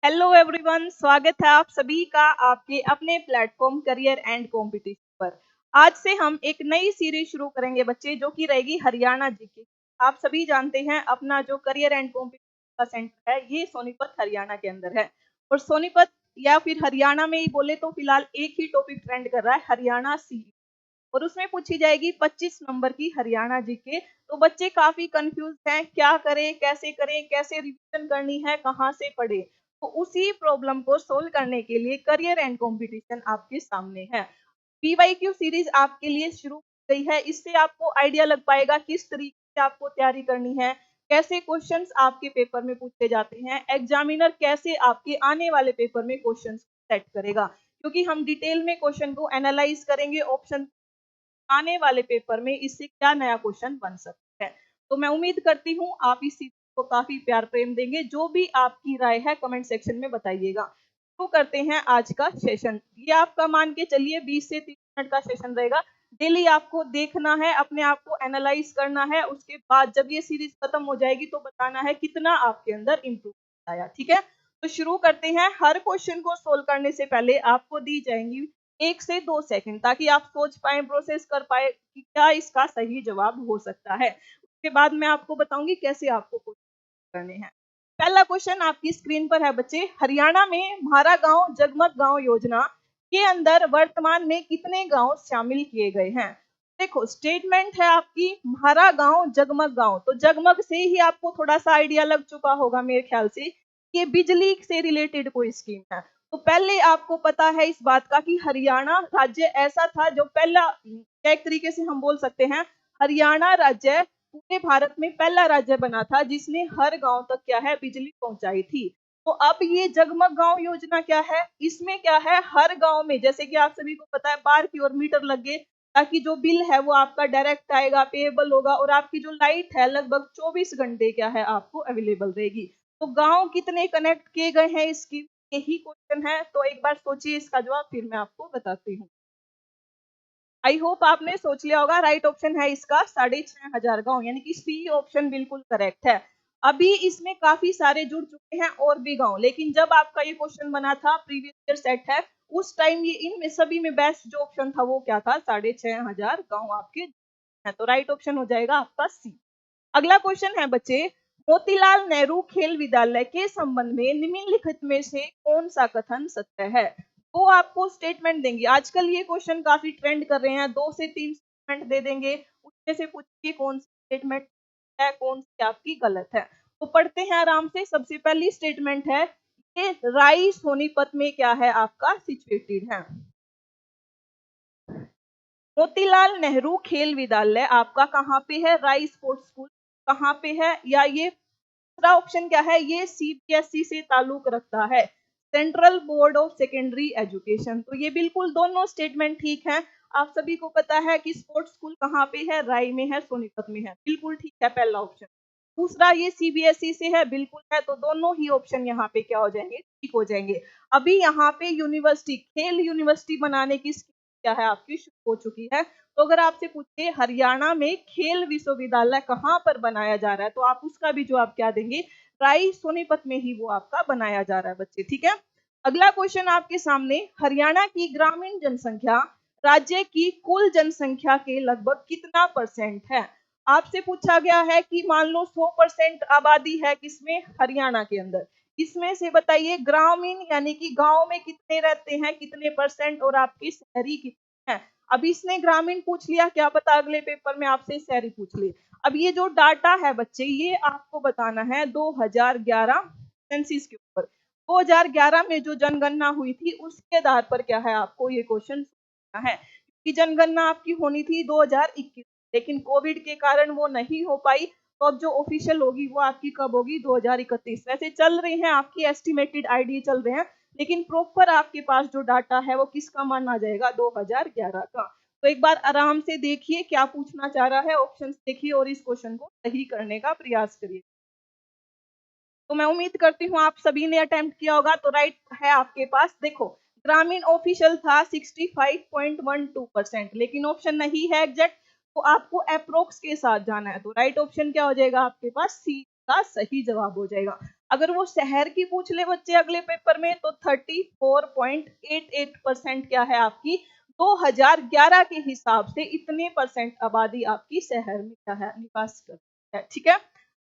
Hello everyone, स्वागत है आप सभी का आपके अपने प्लेटफॉर्म करियर एंड कंपटीशन पर। आज से हम एक नई सीरीज शुरू करेंगे बच्चे, जो कि रहेगी हरियाणा जीके। आप सभी जानते हैं अपना जो करियर एंड कंपटीशन का सेंटर है ये सोनीपत हरियाणा के अंदर है। और सोनीपत या फिर हरियाणा में ही बोले तो फिलहाल एक ही टॉपिक ट्रेंड कर रहा है, हरियाणा सी। और उसमें पूछी जाएगी 25 नंबर की हरियाणा जीके। तो बच्चे काफी कंफ्यूज हैं, क्या करें, कैसे रिवीजन करनी है, कहाँ से पढ़े। तो उसी प्रॉब्लम को सोल्व करने के लिए करियर एंड कंपटीशन आपके सामने है। पीवाईक्यू सीरीज आपके लिए शुरू की गई है। इससे आपको आइडिया लग पाएगा किस तरीके से आपको तैयारी करनी है, कैसे क्वेश्चंस आपके पेपर में पूछे जाते हैं, एग्जामिनर कैसे आपके आने वाले पेपर में क्वेश्चंस सेट करेगा। क्योंकि हम डिटेल में क्वेश्चन को एनालाइज करेंगे, ऑप्शन आने वाले पेपर में इससे क्या नया क्वेश्चन बन सकता है। तो मैं उम्मीद करती हूँ आप इस सीरीज को काफी प्यार प्रेम देंगे। जो भी आपकी राय है कमेंट सेक्शन में बताइएगा। तो करते हैं आज का सेशन। ये आपका मान के चलिए 20 से 30 मिनट का सेशन रहेगा। डेली आपको देखना है, अपने आप को एनालाइज करना है। उसके बाद जब ये सीरीज खत्म हो जाएगी तो बताना है कितना आपके अंदर इम्प्रूवमेंट आया। ठीक है, तो शुरू करते हैं। हर क्वेश्चन को सोल्व करने से पहले आपको दी जाएंगी 1 से 2 सेकंड, ताकि आप सोच पाए, प्रोसेस कर पाए कि क्या इसका सही जवाब हो सकता है। उसके बाद मैं आपको बताऊंगी कैसे आपको क्वेश्चन करने हैं। पहला क्वेश्चन आपकी स्क्रीन पर है बच्चे। हरियाणा में म्हारा गांव जगमग गांव योजना के अंदर वर्तमान में कितने गांव शामिल किए गए हैं। देखो, स्टेटमेंट है आपकी म्हारा गांव जगमग गांव। तो जगमग से ही आपको थोड़ा सा आइडिया लग चुका होगा मेरे ख्याल से, ये बिजली से रिलेटेड कोई स्कीम है। तो पहले आपको पता है इस बात का कि हरियाणा राज्य ऐसा था जो पहला, एक तरीके से हम बोल सकते हैं हरियाणा राज्य पूरे भारत में पहला राज्य बना था जिसने हर गांव तक क्या है बिजली पहुंचाई थी। तो अब ये जगमग गांव योजना क्या है, इसमें क्या है हर गांव में, जैसे कि आप सभी को पता है, बार की ओर मीटर लग गए, ताकि जो बिल है वो आपका डायरेक्ट आएगा, पेएबल होगा, और आपकी जो लाइट है लगभग 24 घंटे क्या है आपको अवेलेबल रहेगी। तो गांव कितने कनेक्ट किए गए हैं इसकी, यही क्वेश्चन है। तो एक बार सोचिए इसका जवाब, फिर मैं आपको बताती हूँ। आई होप आपने सोच लिया होगा। राइट ऑप्शन है इसका 6500 गांव, यानी कि सी ऑप्शन बिल्कुल करेक्ट है। अभी इसमें काफी सारे जुड़ चुके हैं और भी गांव, लेकिन जब आपका ये क्वेश्चन बना था, प्रीवियस ईयर सेट है, उस टाइम ये इनमें सभी में बेस्ट जो ऑप्शन था वो क्या था, 6500 गांव आपके हैं। तो राइट ऑप्शन हो जाएगा आपका सी। अगला क्वेश्चन है बच्चे, मोतीलाल नेहरू खेल विद्यालय के संबंध में निम्नलिखित में से कौन सा कथन सत्य है। वो आपको स्टेटमेंट देंगे। आजकल ये क्वेश्चन काफी ट्रेंड कर रहे हैं, 2 से 3 स्टेटमेंट दे देंगे, उसमें से पूछिए कौन सी स्टेटमेंट है, कौन सी आपकी गलत है। तो पढ़ते हैं आराम से। सबसे पहली स्टेटमेंट है, ये राई सोनीपत में क्या है आपका सिचुएटेड है। मोतीलाल नेहरू खेल विद्यालय आपका कहाँ पे है, राई स्पोर्ट्स स्कूल कहाँ पे है, या ये दूसरा ऑप्शन क्या है, ये सीबीएसई से ताल्लुक रखता है, central board of secondary education. तो ये बिल्कुल दोनों स्टेटमेंट ठीक है। आप सभी को पता है कि स्पोर्ट्स स्कूल कहाँ पे है, राई में है, सोनीपत में है, बिल्कुल ठीक है पहला ऑप्शन। दूसरा ये सीबीएसई से है, बिल्कुल है। तो दोनों ही ऑप्शन यहाँ पे क्या हो जाएंगे, ठीक हो जाएंगे। अभी यहाँ पे यूनिवर्सिटी, खेल यूनिवर्सिटी बनाने की क्या है आपकी शुरू हो चुकी है। तो अगर आपसे पूछे हरियाणा में खेल विश्वविद्यालय कहाँ पर बनाया जा रहा है, तो आप उसका भी जवाब क्या देंगे, राई सोनीपत में ही वो आपका बनाया जा रहा है बच्चे। ठीक है, अगला क्वेश्चन आपके सामने, हरियाणा की ग्रामीण जनसंख्या राज्य की कुल जनसंख्या के लगभग कितना परसेंट है। आपसे पूछा गया है कि मान लो 100% आबादी है किसमें, हरियाणा के अंदर, इसमें से बताइए ग्रामीण यानी कि गांव में कितने रहते हैं, कितने परसेंट, और आपकी शहरी कितने हैं। अब इसने ग्रामीण पूछ लिया, क्या पता अगले पेपर में आपसे शहरी पूछ ले। अब ये जो डाटा है बच्चे, ये आपको बताना है 2011 सेंसिस के ऊपर। 2011 में जो जनगणना हुई थी उसके आधार पर क्या है आपको ये क्वेश्चन है कि जनगणना आपकी होनी थी 2021, लेकिन कोविड के कारण वो नहीं हो पाई। तो अब जो ऑफिशियल होगी वो आपकी कब होगी, 2031। वैसे चल रही हैं आपकी एस्टिमेटेड आईडी चल रहे हैं, लेकिन प्रॉपर आपके पास जो डाटा है वो किसका माना जाएगा, 2011 का। तो एक बार आराम से देखिए क्या पूछना चाह रहा है, ऑप्शंस देखिए और इस क्वेश्चन को सही करने का प्रयास करिए। तो मैं उम्मीद करती हूँ आप सभी ने अटेम्प्ट किया होगा। तो राइट है आपके पास। देखो, ग्रामीण ऑफिशियल था 65.12%, लेकिन ऑप्शन नहीं है एग्जैक्ट, तो आपको अप्रोक्स के साथ जाना है। तो राइट ऑप्शन क्या हो जाएगा आपके पास, सी का सही जवाब हो जाएगा। अगर वो शहर की पूछ ले बच्चे अगले पेपर में तो 34.88% क्या है आपकी 2011 के हिसाब से इतने परसेंट आबादी आपकी शहर में क्या है निवास करती है। ठीक है,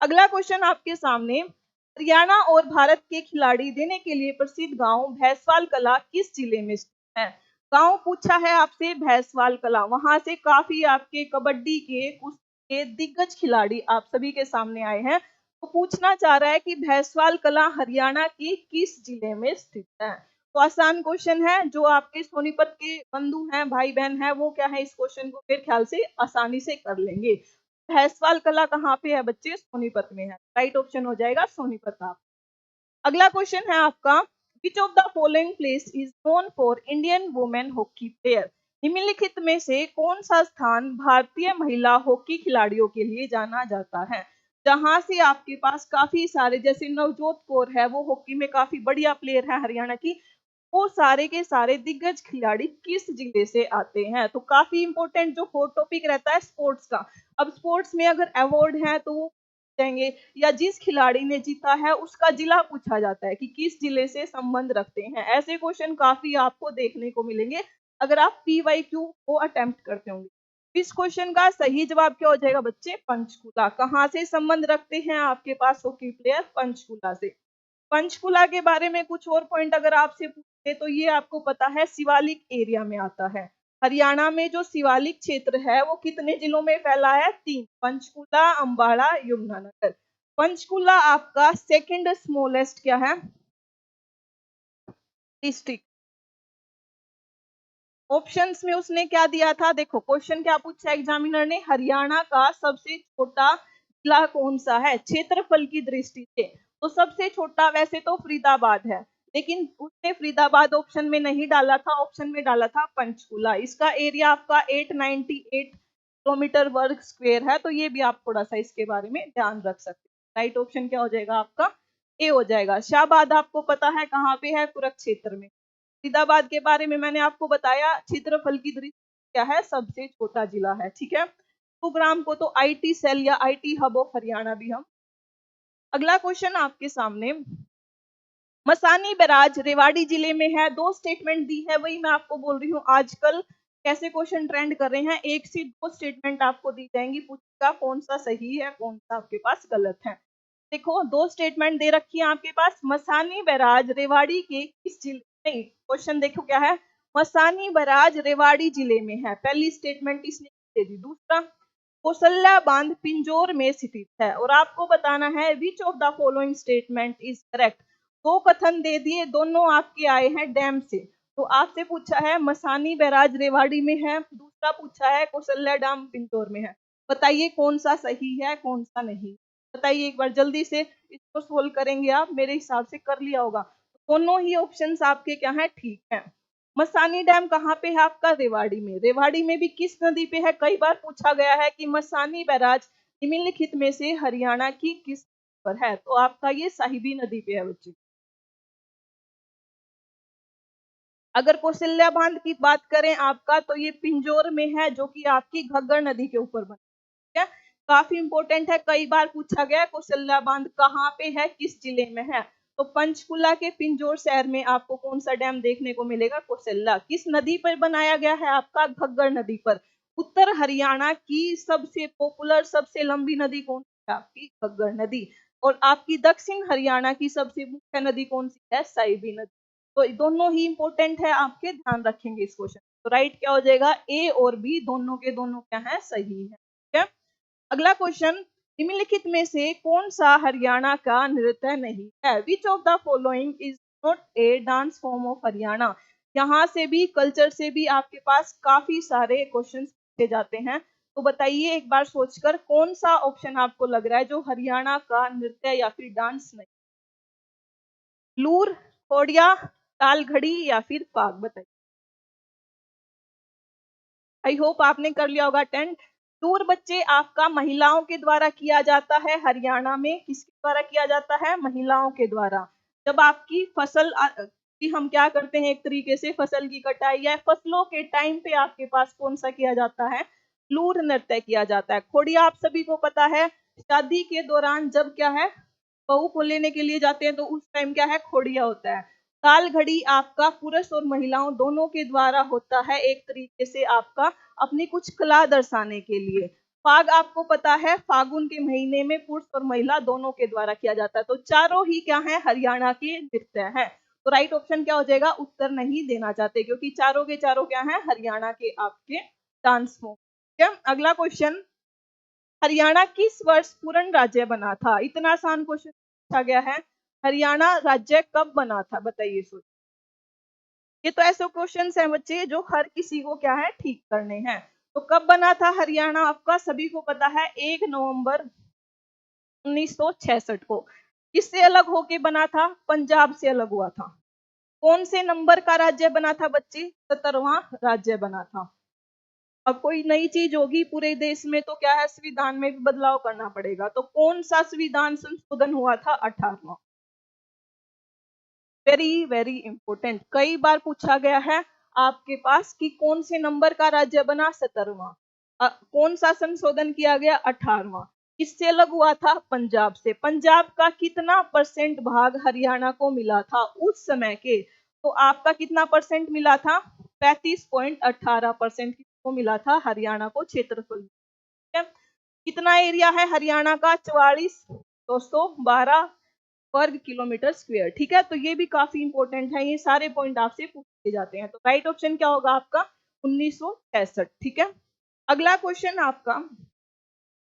अगला क्वेश्चन आपके सामने, हरियाणा और भारत के खिलाड़ी देने के लिए प्रसिद्ध गांव भैंसवाल कला किस जिले में स्थित है? गांव पूछा है आपसे भैंसवाल कला, वहां से काफी आपके कबड्डी के कुश्ती के दिग्गज खिलाड़ी आप सभी के सामने आए हैं। तो पूछना चाह रहा है कि भैंसवाल कला हरियाणा के किस जिले में स्थित है? तो आसान क्वेश्चन है, जो आपके सोनीपत के बंधु हैं भाई बहन हैं वो क्या है इस क्वेश्चन को मेरे ख्याल से आसानी से कर लेंगे। भैंसवाल कला कहाँ पे है बच्चे? सोनीपत में है, राइट ऑप्शन हो जाएगा सोनीपत आप। अगला क्वेश्चन है आपका, which of the following place is known for Indian women hockey player? निम्नलिखित में से कौन सा स्थान भारतीय महिला हॉकी खिलाड़ियों के लिए जाना जाता है? जहां से आपके पास काफी सारे जैसे नवजोत कौर है वो हॉकी में काफी बढ़िया प्लेयर है हरियाणा की, वो सारे के सारे दिग्गज खिलाड़ी किस जिले से आते हैं? तो काफी इंपॉर्टेंट जो हॉट टॉपिक रहता है स्पोर्ट्स का। अब स्पोर्ट्स में अगर अवार्ड है तो वो देंगे, या जिस खिलाड़ी ने जीता है उसका जिला पूछा जाता है कि किस जिले से संबंध रखते हैं। ऐसे क्वेश्चन काफी आपको देखने को मिलेंगे अगर आप पीवाईक्यू को अटेम्प्ट करते होंगे। इस क्वेश्चन का सही जवाब क्या हो जाएगा बच्चे? पंचकुला। कहाँ से संबंध रखते हैं आपके पास हॉकी प्लेयर? पंचकुला से। पंचकुला के बारे में कुछ और पॉइंट अगर आपसे पूछे तो ये आपको पता है शिवालिक एरिया में आता है। हरियाणा में जो शिवालिक क्षेत्र है वो कितने जिलों में फैला है? 3, पंचकुला, अंबाला, यमुनानगर। पंचकुला आपका सेकंड स्मॉलेस्ट क्या है डिस्ट्रिक्ट। ऑप्शंस में उसने क्या दिया था, देखो क्वेश्चन क्या पूछा एग्जामिनर ने, हरियाणा का सबसे छोटा जिला कौन सा है क्षेत्रफल की दृष्टि से? तो सबसे छोटा वैसे तो फरीदाबाद है, लेकिन उसने फरीदाबाद ऑप्शन में नहीं डाला था, ऑप्शन में डाला था पंचकुला। इसका एरिया आपका 898 किलोमीटर वर्ग स्क्वायर है, तो ये भी आप थोड़ा सा इसके बारे में ध्यान रख सकते हैं। राइट ऑप्शन क्या हो जाएगा आपका? ए हो जाएगा। शाहबाद आपको पता है कहाँ पे है? कुरुक्षेत्र में। फरीदाबाद के बारे में मैंने आपको बताया, क्षेत्रफल की दृष्टि क्या है सबसे छोटा जिला है। ठीक है, गुरुग्राम को तो आईटी सेल या आईटी हब ऑफ हरियाणा भी हम। अगला क्वेश्चन आपके सामने, मसानी बैराज रेवाड़ी जिले में है, 2 स्टेटमेंट दी है, वही मैं आपको बोल रही हूँ आजकल कैसे क्वेश्चन ट्रेंड कर रहे हैं, 1 से 2 स्टेटमेंट आपको दी जाएंगी, पूछेगा कौन सा सही है कौन सा आपके पास गलत है। देखो 2 स्टेटमेंट दे रखी है आपके पास, मसानी बैराज रेवाड़ी के किस जिले, नहीं क्वेश्चन देखो क्या है, मसानी बैराज रेवाड़ी जिले में है, पहली स्टेटमेंट इसने दे दी। दूसरा, कौशल्या बांध पिंजौर में स्थित है, और आपको बताना है which of the following statement is correct. 2 कथन दे दिए, दोनों आपके आए हैं डैम से। तो आपसे पूछा है मसानी बैराज रेवाड़ी में है, दूसरा पूछा है कौशल्या डैम पिंजौर में है, बताइए कौन सा सही है कौन सा नहीं? बताइए एक बार जल्दी से, इसको सोल्व करेंगे आप, मेरे हिसाब से कर लिया होगा। दोनों ही ऑप्शंस आपके क्या है ठीक है। मसानी डैम कहाँ पे है आपका? रेवाड़ी में। रेवाड़ी में भी किस नदी पे है? कई बार पूछा गया है कि मसानी बैराज निम्नलिखित में से हरियाणा की किस पर है? तो आपका ये साहिबी नदी पे है बच्चे। अगर कौशल्या बांध की बात करें आपका तो ये पिंजौर में है, जो कि आपकी घग्गर नदी के ऊपर बना है। काफी इंपॉर्टेंट है, कई बार पूछा गया कौशल्या बांध कहाँ पे है किस जिले में है? तो पंचकुला के पिंजौर शहर में आपको कौन सा डैम देखने को मिलेगा? कौशल्या। किस नदी पर बनाया गया है आपका? घग्गर नदी पर। उत्तर हरियाणा की सबसे पॉपुलर सबसे लंबी नदी कौन सी है आपकी? घग्गर नदी। और आपकी दक्षिण हरियाणा की सबसे मुख्य नदी कौन सी है? साइबी नदी। तो दोनों ही इंपॉर्टेंट है आपके, ध्यान रखेंगे इस क्वेश्चन। तो राइट क्या हो जाएगा? ए और बी दोनों के दोनों क्या है? सही है। ठीक है, अगला क्वेश्चन, निम्नलिखित में से कौन सा हरियाणा का नृत्य नहीं है? Which of the following is not a dance form of Haryana? यहाँ से भी कल्चर से भी आपके पास काफी सारे क्वेश्चन पूछे जाते हैं, तो बताइए एक बार सोचकर कौन सा ऑप्शन आपको लग रहा है जो हरियाणा का नृत्य या फिर डांस नहीं? लूर, खोड़िया, ताल घड़ी या फिर पाग? बताइए। आई होप आपने कर लिया होगा अटेंड। टूर बच्चे आपका महिलाओं के द्वारा किया जाता है हरियाणा में, किसके द्वारा किया जाता है? महिलाओं के द्वारा। जब आपकी फसल कि हम क्या करते हैं एक तरीके से फसल की कटाई या फसलों के टाइम पे आपके पास कौन सा किया जाता है? लूर नृत्य किया जाता है। खोड़िया आप सभी को पता है, शादी के दौरान जब क्या है बहू को लेने के लिए जाते हैं तो उस टाइम क्या है, खोड़िया होता है। ताल घड़ी आपका पुरुष और महिलाओं दोनों के द्वारा होता है, एक तरीके से आपका अपनी कुछ कला दर्शाने के लिए। फाग आपको पता है, फागुन के महीने में पुरुष और महिला दोनों के द्वारा किया जाता है। तो चारों ही क्या है, हरियाणा के नृत्य हैं। तो राइट ऑप्शन क्या हो जाएगा, उत्तर नहीं देना चाहते क्योंकि चारों के चारों क्या है, हरियाणा के आपके डांस फॉर्म। ठीक है, अगला क्वेश्चन, हरियाणा किस वर्ष पूर्ण राज्य बना था? इतना आसान क्वेश्चन पूछा गया है। हरियाणा राज्य कब बना था, बताइए सोच। ये तो ऐसे क्वेश्चंस हैं बच्चे जो हर किसी को क्या है, ठीक करने हैं। तो कब बना था हरियाणा आपका, सभी को पता है 1 नवंबर 1966 को। किससे अलग होके बना था, पंजाब से अलग हुआ था। कौन से नंबर का राज्य बना था बच्चे, 17वां राज्य बना था। अब कोई नई चीज होगी पूरे देश में तो क्या है, संविधान में भी बदलाव करना पड़ेगा। तो कौन सा संविधान संशोधन हुआ था, 18वां। वेरी वेरी इंपॉर्टेंट, कई बार पूछा गया है आपके पास कि कौन से नंबर का राज्य बना, 17वां। कौन सा संशोधन किया गया, 18वां। किससे अलग हुआ था, पंजाब से। पंजाब का कितना परसेंट भाग हरियाणा को मिला था उस समय के, तो आपका कितना परसेंट मिला था, 35.18% को मिला था हरियाणा को क्षेत्रफल। कितना एरिया है हरियाणा का, 44,212 वर्ग किलोमीटर स्क्वायर। ठीक है, तो ये भी काफी इंपॉर्टेंट है, ये सारे पॉइंट आपसे पूछे जाते हैं। तो राइट ऑप्शन क्या होगा आपका, 1966। ठीक है, अगला क्वेश्चन आपका,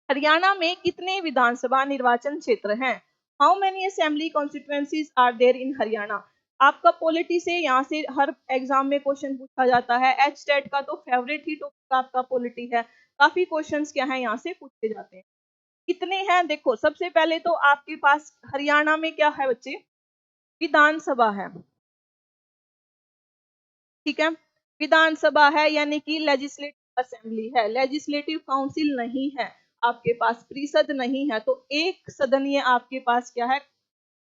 हरियाणा में कितने विधानसभा निर्वाचन क्षेत्र हैं? How many assembly constituencies are there in Haryana. आपका पॉलिटी से यहाँ से हर एग्जाम में क्वेश्चन पूछा जाता है। एचटेट का तो फेवरेट ही टॉपिक आपका पॉलिटी है, काफी क्वेश्चंस क्या है यहाँ से पूछे जाते हैं। कितने हैं, देखो सबसे पहले तो आपके पास हरियाणा में क्या है बच्चे, विधानसभा है। ठीक है, विधानसभा है यानी कि लेजिस्लेटिव असेंबली है, लेजिस्लेटिव काउंसिल नहीं है आपके पास, परिषद नहीं है। तो एक सदनीय आपके पास क्या है,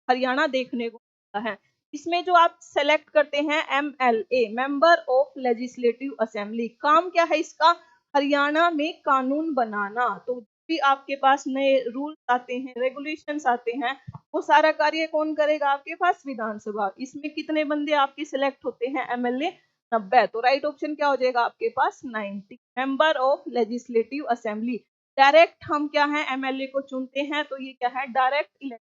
हरियाणा देखने को मिलता है। इसमें जो आप सेलेक्ट करते हैं MLA, member of legislative assembly, काम क्या है इसका, हरियाणा में कानून बनाना। तो भी आपके पास नए रूल्स आते हैं, रेगुलेशंस आते हैं, वो सारा कार्य कौन करेगा, आपके पास विधानसभा। इसमें कितने बंदे आपके सिलेक्ट होते हैं, एमएलए 90। तो राइट ऑप्शन क्या हो जाएगा आपके पास, 90 member of legislative assembly. Direct हम क्या है, एमएलए को चुनते हैं, तो ये क्या है, डायरेक्ट इलेक्शन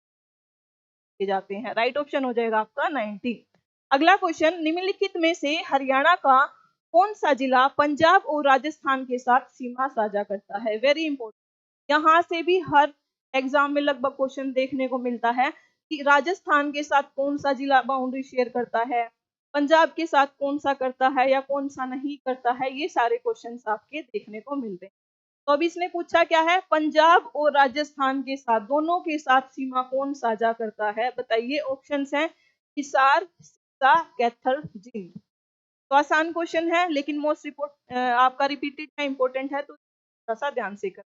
जाते हैं। राइट ऑप्शन हो जाएगा आपका 90। अगला क्वेश्चन, निम्नलिखित में से हरियाणा का कौन सा जिला पंजाब और राजस्थान के साथ सीमा साझा करता है? वेरी इंपॉर्टेंट, यहाँ से भी हर एग्जाम में लगभग क्वेश्चन देखने को मिलता है कि राजस्थान के साथ कौन सा जिला बाउंड्री शेयर करता है, पंजाब के साथ कौन सा करता है या कौन सा नहीं करता है, ये सारे क्वेश्चन आपके देखने को मिलते हैं। तो अब इसने पूछा क्या है, पंजाब और राजस्थान के साथ, दोनों के साथ सीमा कौन साझा करता है, बताइए। ऑप्शंस हैं हिसार, सिरसा, कैथल, जींद। तो आसान क्वेश्चन है लेकिन मोस्ट आपका रिपीटेड है, इंपॉर्टेंट है, तो थोड़ा सा ध्यान से कर।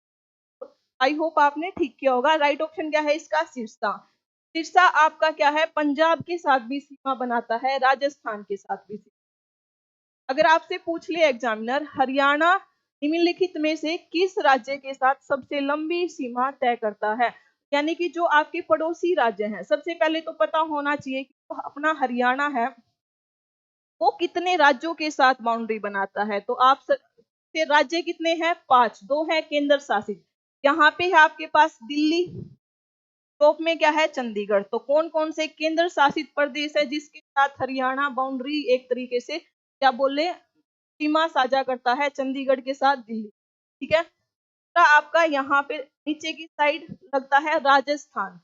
आई होप आपने ठीक किया होगा। राइट ऑप्शन क्या है इसका, सिरसा। सिरसा आपका क्या है, पंजाब के साथ भी सीमा बनाता है, राजस्थान के साथ भी। अगर आपसे पूछ ले एग्जामिनर, हरियाणा निम्नलिखित में से किस राज्य के साथ सबसे लंबी सीमा तय करता है, यानी कि जो आपके पड़ोसी राज्य हैं, सबसे पहले तो पता होना चाहिए कि तो अपना हरियाणा है वो कितने राज्यों के साथ बाउंड्री बनाता है। तो आप राज्य कितने हैं, 5, 2 है केंद्र शासित। यहाँ पे है आपके पास दिल्ली, टॉप में क्या है, चंडीगढ़। तो कौन कौन से केंद्र शासित प्रदेश है जिसके साथ हरियाणा बाउंड्री एक तरीके से क्या बोले, सीमा साझा करता है, चंडीगढ़ के साथ दिल्ली। ठीक है, तो आपका यहाँ पे नीचे की साइड लगता है राजस्थान,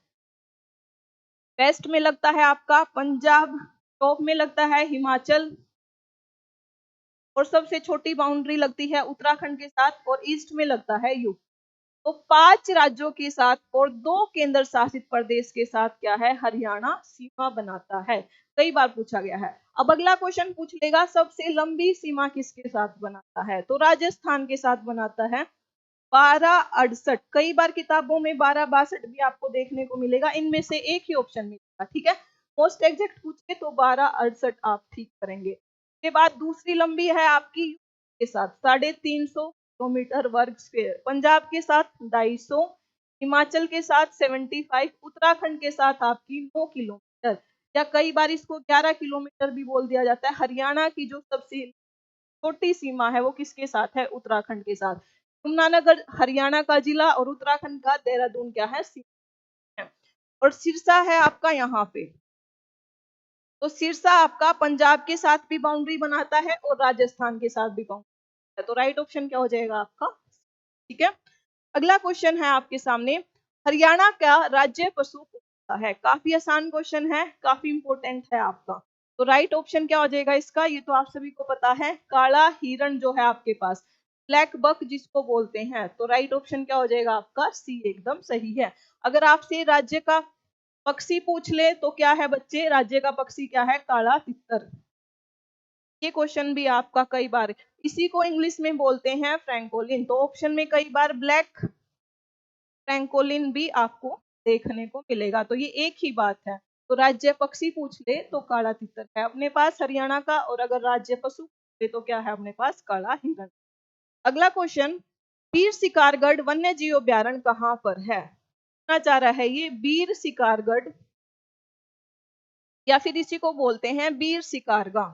वेस्ट में लगता है आपका पंजाब, टॉप में लगता है हिमाचल, और सबसे छोटी बाउंड्री लगती है उत्तराखंड के साथ, और ईस्ट में लगता है यूपी। तो 5 राज्यों के साथ और 2 केंद्र शासित प्रदेश के साथ क्या है, हरियाणा सीमा बनाता है। कई बार पूछा गया है। अब अगला क्वेश्चन पूछ लेगा, सबसे लंबी सीमा किसके साथ बनाता है, तो राजस्थान के साथ बनाता है, 1268। कई बार किताबों में 1262 भी आपको देखने को मिलेगा, इनमें से एक ही ऑप्शन मिलेगा। ठीक है, मोस्ट एग्जैक्ट पूछे तो 1268 आप ठीक करेंगे। के बाद दूसरी लंबी है आपकी के साथ 350 किलोमीटर वर्ग स्क्वायर, पंजाब के साथ 250, हिमाचल के साथ 75, उत्तराखंड के साथ आपकी 9 किलोमीटर, या कई बार इसको 11 किलोमीटर भी बोल दिया जाता है। हरियाणा की जो सबसे छोटी सीमा है वो किसके साथ है? उत्तराखंड के साथ। यमुनानगर हरियाणा का जिला और उत्तराखंड का देहरादून क्या है? सीमा है। और सिरसा है आपका यहाँ पे, तो सिरसा आपका पंजाब के साथ भी बाउंड्री बनाता है और राजस्थान के साथ भी बाउंड्री है, तो राइट ऑप्शन क्या हो जाएगा आपका? ठीक है। अगला क्वेश्चन है आपके सामने, हरियाणा का राज्य पशु कौन सा है? काफी आसान क्वेश्चन है, काफी इंपॉर्टेंट है आपका। तो राइट ऑप्शन क्या हो जाएगा इसका? ये तो आप सभी को पता है, काला हिरण जो है आपके पास, ब्लैक बक जिसको बोलते हैं। तो राइट ऑप्शन क्या हो जाएगा आपका? सी एकदम सही है। अगर आपसे राज्य का पक्षी पूछ ले तो क्या है बच्चे? राज्य का पक्षी क्या है? काला तितर। ये क्वेश्चन भी आपका कई बार, इसी को इंग्लिश में बोलते हैं फ्रैंकोलिन। तो ऑप्शन में कई बार ब्लैक फ्रैंकोलिन भी आपको देखने को मिलेगा, तो ये एक ही बात है। तो राज्य पक्षी पूछ ले तो काला तितर है अपने पास हरियाणा का, और अगर राज्य पशु पूछ ले तो क्या है अपने पास? काला हिरण। अगला क्वेश्चन, बीर शिकारगढ़ वन्य जीव अभ्यारण्य कहाँ पर है? पूछना चाह रहा है ये बीर शिकारगढ़, या फिर इसी को बोलते हैं बीर शिकारगा,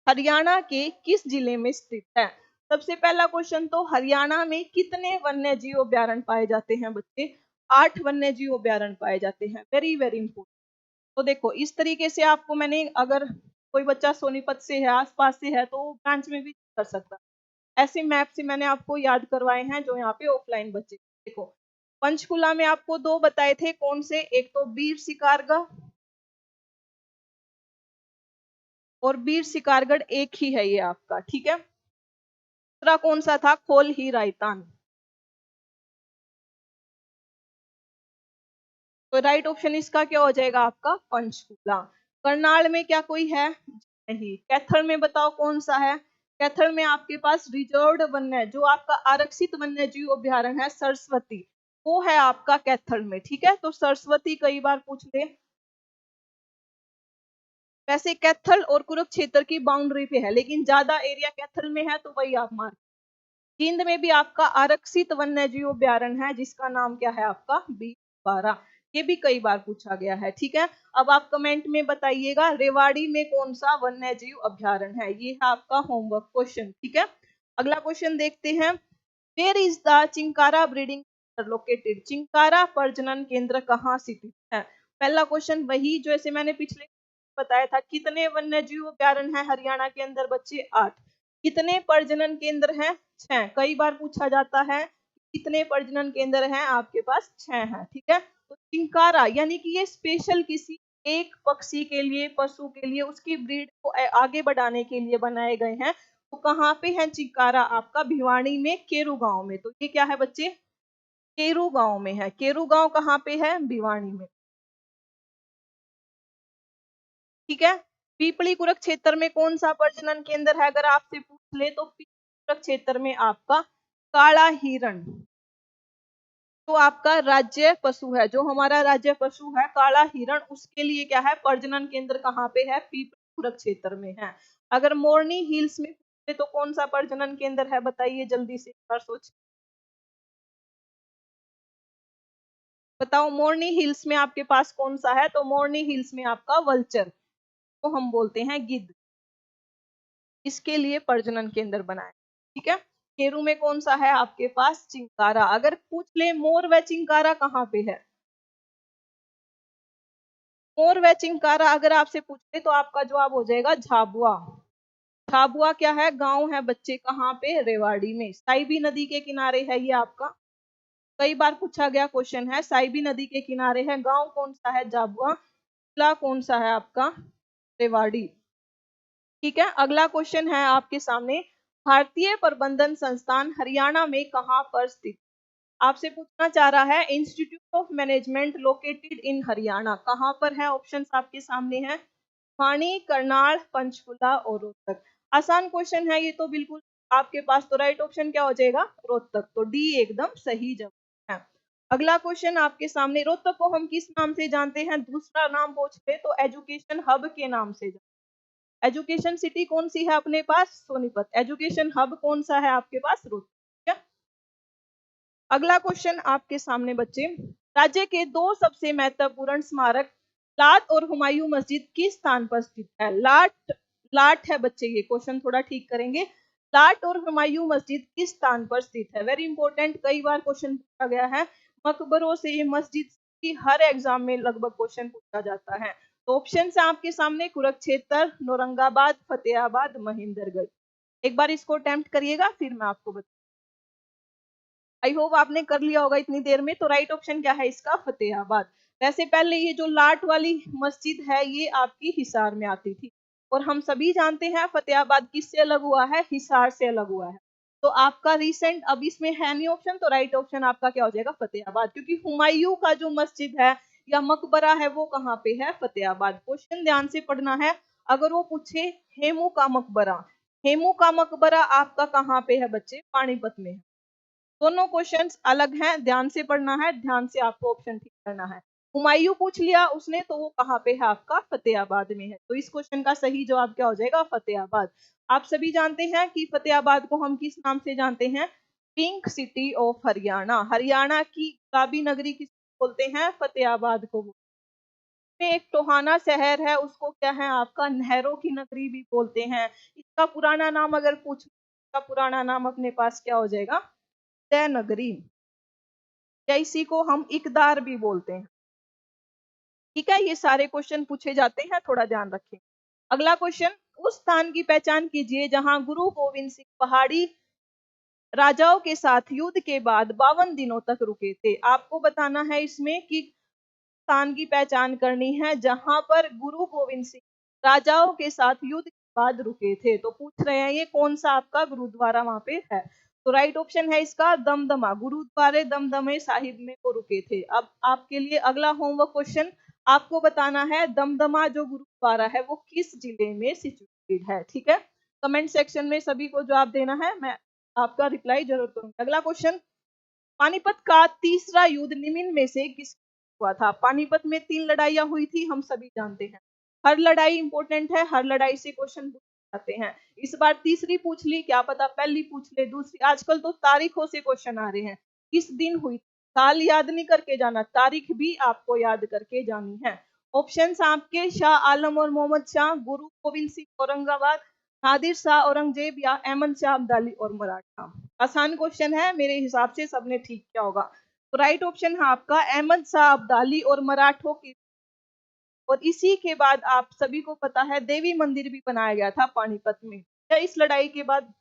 हरियाणा के किस जिले में स्थित है? सबसे पहला क्वेश्चन, तो हरियाणा में कितने वन्य जीव अभ्यारण्य पाए जाते हैं बच्चे? 8 वन्य जीव अभ्यारण्य पाए जाते हैं। Very very important. तो देखो इस तरीके से आपको मैंने, अगर कोई बच्चा सोनीपत से है, आसपास से है, तो ब्रांच में भी कर सकता है। ऐसे मैप से मैंने आपको याद करवाए हैं जो यहाँ पे ऑफलाइन बच्चे। देखो पंचकुला में आपको 2 बताए थे, कौन से? एक तो बीर शिकारगा, और बीर शिकारगढ़ एक ही है ये आपका, ठीक है। दूसरा कौन सा था? खोल ही रायतान। तो राइट ऑप्शन इसका क्या हो जाएगा आपका? पंचकूला। करनाल में क्या कोई है? नहीं। कैथल में बताओ कौन सा है? कैथल में आपके पास रिजर्व्ड वन्य, जो आपका आरक्षित वन्य जीव अभ्यारण्य है सरस्वती, वो है आपका कैथल में, ठीक है। तो सरस्वती कई बार पूछ ले। वैसे कैथल और कुरुक्षेत्र की बाउंड्री पे है, लेकिन ज्यादा एरिया कैथल में है, तो वही आप मार। जींद में भी आपका आरक्षित वन्य जीव अभ्यारण्य है जिसका नाम क्या है आपका? B12। ये भी कई बार पूछा गया है, ठीक है। अब आप कमेंट में बताइएगा रेवाड़ी में कौन सा वन्य जीव अभ्यारण्य है। ये है आपका होमवर्क क्वेश्चन, ठीक है। अगला क्वेश्चन देखते हैं, where is the chinkara breeding located? Chinkara प्रजनन केंद्र कहाँ स्थित है? पहला क्वेश्चन वही जो ऐसे मैंने पिछले बताया था, कितने वन्य जीव अभ्यारण्य है हरियाणा के अंदर बच्चे? 8। कितने प्रजनन केंद्र हैं? 6। कई बार पूछा जाता है कितने प्रजनन केंद्र हैं, आपके पास 6 हैं, ठीक है। तो चिंकारा यानी कि ये स्पेशल किसी एक पक्षी के लिए, पशु के लिए, उसकी ब्रीड को आगे बढ़ाने के लिए बनाए गए हैं। तो कहाँ पे है चिंकारा? आपका भिवानी में, केरू गांव में। तो ये क्या है बच्चे? केरू गांव में है। केरू गांव कहाँ पे है? भिवानी में, ठीक है। पीपली कुरुक्षेत्र में कौन सा प्रजनन केंद्र है? अगर आपसे पूछ ले तो पीपली कुरुक्षेत्र में आपका काला हिरण, तो आपका राज्य पशु है, जो हमारा राज्य पशु है काला हिरण, उसके लिए क्या है? प्रजनन केंद्र कहाँ पे है? पीपली कुरुक्षेत्र में है। अगर मोरनी हिल्स में पूछे तो कौन सा प्रजनन केंद्र है? बताइए जल्दी से, एक बार सोच बताओ। मोरनी हिल्स में आपके पास कौन सा है? तो मोरनी हिल्स में आपका वल्चर, तो हम बोलते हैं गिद्ध, इसके लिए प्रजनन केंद्र बनाए, ठीक है। केरू में कौन सा है आपके पास? चिंकारा। अगर पूछ ले मोर व चिंकारा कहाँ पे है? मोर व चिंकारा अगर आपसे पूछे तो आपका जवाब हो जाएगा झाबुआ। झाबुआ क्या है? गांव है बच्चे, कहाँ पे? रेवाड़ी में, साइबी नदी के किनारे है ये आपका। कई बार पूछा गया क्वेश्चन है, साइबी नदी के किनारे है। गांव कौन सा है? झाबुआ। जिला कौन सा है आपका? रेवाड़ी, ठीक है। अगला क्वेश्चन है आपके सामने, भारतीय प्रबंधन संस्थान हरियाणा में कहाँ पर स्थित? आपसे पूछना चाह रहा है institute of management located in Haryana कहाँ पर है? ऑप्शंस आपके सामने हैं, भिवानी, करनाल, पंचकुला और रोहतक। आसान क्वेश्चन है ये तो बिल्कुल आपके पास। तो राइट ऑप्शन क्या हो जाएगा? रोहतक। तो डी एकदम सही जवाब है। अगला क्वेश्चन आपके सामने, रोहतक को हम किस नाम से जानते हैं? दूसरा नाम पूछते तो एजुकेशन हब के नाम से। एजुकेशन सिटी कौन सी है अपने पास? सोनीपत। एजुकेशन हब कौन सा है आपके पास? रोहतक, ठीक है। अगला क्वेश्चन आपके सामने बच्चे, राज्य के दो सबसे महत्वपूर्ण स्मारक लाट और हुमायूं मस्जिद किस स्थान पर स्थित है? लाट लाट है बच्चे, ये क्वेश्चन थोड़ा ठीक करेंगे। लाट और हुमायूं मस्जिद किस स्थान पर स्थित है? वेरी इंपॉर्टेंट, कई बार क्वेश्चन पूछा गया है मकबरों से मस्जिद की, हर एग्जाम में लगभग क्वेश्चन पूछा जाता है। तो ऑप्शन है आपके सामने कुरुक्षेत्र, औरंगाबाद, फतेहाबाद, महेंद्रगढ़। एक बार इसको अटेम्प्ट करिएगा, फिर मैं आपको बता। आई होप आपने कर लिया होगा इतनी देर में। तो राइट ऑप्शन क्या है इसका? फतेहाबाद। वैसे पहले ये जो लाट वाली मस्जिद है ये आपकी हिसार में आती थी, और हम सभी जानते हैं फतेहाबाद किससे अलग हुआ है? हिसार से अलग हुआ है। तो आपका रिसेंट अब इसमें है नहीं ऑप्शन, तो राइट ऑप्शन आपका क्या हो जाएगा? फतेहाबाद, क्योंकि हुमायूं का जो मस्जिद है या मकबरा है वो कहाँ पे है? फतेहाबाद। क्वेश्चन ध्यान से पढ़ना है। अगर वो पूछे हेमू का मकबरा, हेमू का मकबरा आपका कहाँ पे है बच्चे? पानीपत में है। दोनों क्वेश्चंस अलग हैं, ध्यान से पढ़ना है, ध्यान से आपको ऑप्शन ठीक करना है। हुमायूं पूछ लिया उसने, तो वो कहाँ पे है आपका? फतेहाबाद में है। तो इस क्वेश्चन का सही जवाब क्या हो जाएगा? फतेहाबाद। आप सभी जानते हैं कि फतेहाबाद को हम किस नाम से जानते हैं? Pink city of Haryana. Haryana की गुलाबी नगरी किस बोलते हैं? फतेहाबाद को। में एक टोहाना शहर है, उसको क्या है आपका? नहरों की नगरी भी बोलते हैं। इसका पुराना नाम अगर पूछ, इसका पुराना नाम अपने पास क्या हो जाएगा? नगरी, या इसी को हम इकदार भी बोलते हैं। ठीक है, ये सारे क्वेश्चन पूछे जाते हैं, थोड़ा ध्यान रखें। अगला क्वेश्चन, उस स्थान की पहचान कीजिए जहां गुरु गोविंद सिंह पहाड़ी राजाओं के साथ युद्ध के बाद 52 दिनों तक रुके थे। आपको बताना है इसमें कि स्थान की पहचान करनी है जहां पर गुरु गोविंद सिंह राजाओं के साथ युद्ध के बाद रुके थे। तो पूछ रहे हैं ये कौन सा आपका गुरुद्वारा वहां पे है? तो राइट ऑप्शन है इसका दमदमा। गुरुद्वारे दमदमे साहिब में वो रुके थे। अब आपके लिए अगला होमवर्क क्वेश्चन, आपको बताना है दमदमा जो गुरुद्वारा है वो किस जिले में सिचुएटेड है। ठीक है, कमेंट सेक्शन में सभी को जवाब देना है, मैं आपका रिप्लाई जरूर करूंगी। अगला क्वेश्चन, पानीपत का तीसरा युद्ध निम्न में से किस हुआ था? पानीपत में 3 लड़ाइयां हुई थी, हम सभी जानते हैं। हर लड़ाई इंपॉर्टेंट है, हर लड़ाई से क्वेश्चन पूछे जाते हैं। इस बार तीसरी पूछ ली, क्या पता पहली पूछ ले, दूसरी। आजकल तो तारीखों से क्वेश्चन आ रहे हैं, किस दिन हुई। साल याद नहीं करके जाना, तारीख भी आपको याद करके जानी है। ऑप्शन आपके शाह आलम और मोहम्मद शाह, गुरु गोविंद सिंह औरंगाबाद, नादिर शाह औरंगजेब, या अहमद शाह अब्दाली और मराठा। आसान क्वेश्चन है, मेरे हिसाब से सबने ठीक किया होगा। तो राइट ऑप्शन है आपका अहमद शाह अब्दाली और मराठों की। और इसी के बाद आप सभी को पता है देवी मंदिर भी बनाया गया था पानीपत में। इस लड़ाई के बाद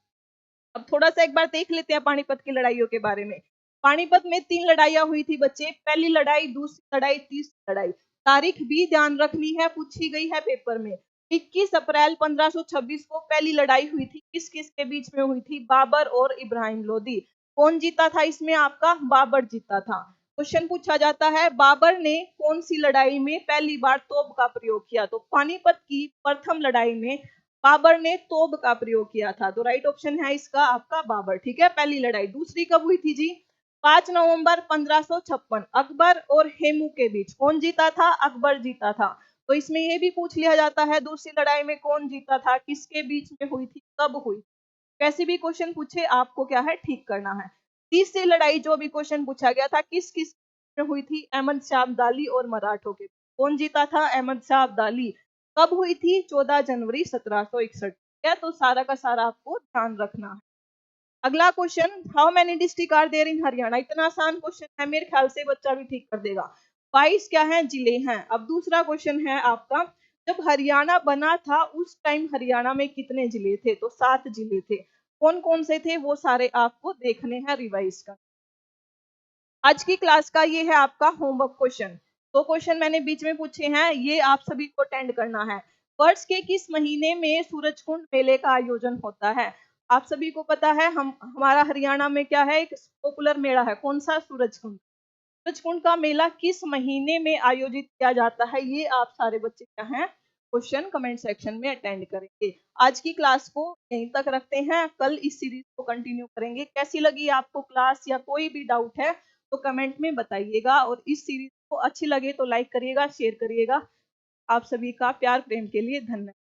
अब थोड़ा सा एक बार देख लेते हैं पानीपत की लड़ाइयों के बारे में। पानीपत में 3 लड़ाइयां हुई थी बच्चे, पहली लड़ाई, दूसरी लड़ाई, तीसरी लड़ाई। तारीख भी ध्यान रखनी है, पूछी गई है पेपर में। 21 अप्रैल 1526 को पहली लड़ाई हुई थी। किस किस के बीच में हुई थी? बाबर और इब्राहिम लोदी। कौन जीता था इसमें आपका? बाबर जीता था। क्वेश्चन पूछा जाता है बाबर ने कौन सी लड़ाई में पहली बार तोप का प्रयोग किया? तो पानीपत की प्रथम लड़ाई में बाबर ने तोप का प्रयोग किया था। तो राइट ऑप्शन है इसका आपका बाबर। ठीक है, पहली लड़ाई। दूसरी कब हुई थी जी? 5 नवंबर 1556, अकबर और हेमू के बीच। कौन जीता था? अकबर जीता था। तो इसमें यह भी पूछ लिया जाता है दूसरी लड़ाई में कौन जीता था, किसके बीच में हुई थी, कब हुई। कैसे भी क्वेश्चन पूछे आपको क्या है, ठीक करना है। तीसरी लड़ाई जो भी क्वेश्चन पूछा गया था किस किस में हुई थी? अहमद शाह अब्दाली और मराठों के। कौन जीता था? अहमद शाह अब्दाली। कब हुई थी? 14 जनवरी 1761। क्या, तो सारा का सारा आपको ध्यान रखना है। अगला question, how many district are there in Haryana? इतना आसान क्वेश्चन है, मेरे ख्याल से बच्चा भी ठीक कर देगा। 22 क्या है? जिले हैं। अब दूसरा क्वेश्चन है आपका, जब हरियाणा बना था उस टाइम हरियाणा में कितने जिले थे? तो 7 जिले थे। कौन कौन से थे वो सारे आपको देखने हैं, रिवाइज का। आज की क्लास का ये है आपका होमवर्क क्वेश्चन। दो क्वेश्चन मैंने बीच में पूछे हैं, ये आप सभी को अटेंड करना है। वर्ष के किस महीने में सूरजकुंड मेले का आयोजन होता है? आप सभी को पता है, हमारा हरियाणा में क्या है, एक पॉपुलर मेला है। कौन सा? सूरजकुंड। सूरजकुंड का मेला किस महीने में आयोजित किया जाता है? ये आप सारे बच्चे क्या हैं, क्वेश्चन कमेंट सेक्शन में अटेंड करेंगे। आज की क्लास को यहीं तक रखते हैं, कल इस सीरीज को कंटिन्यू करेंगे। कैसी लगी आपको क्लास, या कोई भी डाउट है तो कमेंट में बताइएगा। और इस सीरीज को अच्छी लगे तो लाइक करिएगा, शेयर करिएगा। आप सभी का प्यार प्रेम के लिए धन्यवाद।